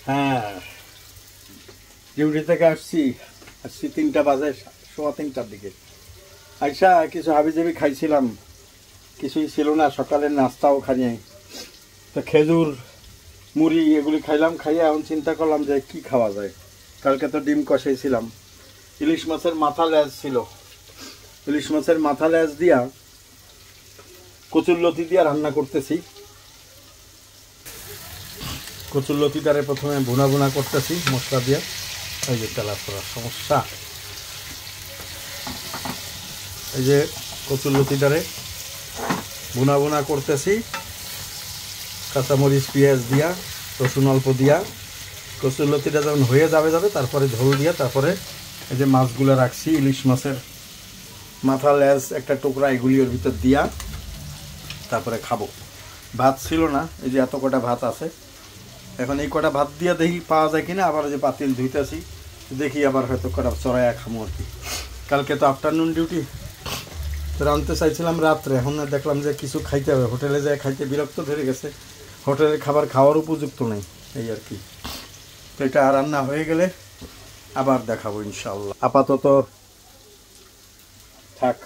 হ্যাঁ, ডিউটি থেকে আসছি 3টা বাজে, 3:15টার দিকে। আইসা কিছু হাবিজাবি খাইছিলাম, কিছুই ছিল না, সকালের নাস্তাও খাই নাই। তো খেজুর মুড়ি এগুলি খাইলাম, খাইয়ে এখন চিন্তা করলাম যে কি খাওয়া যায়। কালকে তো ডিম কষাইছিলাম, ইলিশ মাছের মাথা লেজ ছিল, ইলিশ মাছের মাথা লেজ দিয়া কচুরলতি দিয়া রান্না করতেছি। কচুরলতিটারে প্রথমে ভুনা ভুনা করতেছি মশলা দিয়ে। এই যে তেলা করার সমস্যা, এই যে কচুরলতিটারে ভুনা ভুনা করতেছি কাঁচামরিচ পেঁয়াজ দিয়া, রসুন অল্প দিয়া। কচুরলতিটা যখন হয়ে যাবে তারপরে ঝোল দিয়া, তারপরে এই যে মাছগুলো রাখছি, ইলিশ মাছের মাথা লেজ একটা টুকরা, এগুলি ওর ভিতর দিয়া তারপরে খাবো। ভাত ছিল না, এই যে এত কটা ভাত আছে। এখন এই কটা ভাত দিয়া দেখি পাওয়া যায় কিনা। আবার যে পাতিল ধুইতেছি, দেখি আবার হয়তো কটা চড়াইয়া খামো আর কি। কালকে তো আফটারনুন ডিউটি, রাঁধতে চাইছিলাম রাত্রে, এখন দেখলাম যে কিছু খাইতে হবে। হোটেলে যায় খাইতে বিরক্ত ধরে গেছে, হোটেলের খাবার খাওয়ার উপযুক্ত নেই, এই আর কি। তো এটা রান্না হয়ে গেলে আবার দেখাবো ইনশাআল্লাহ। আপাতত থাক।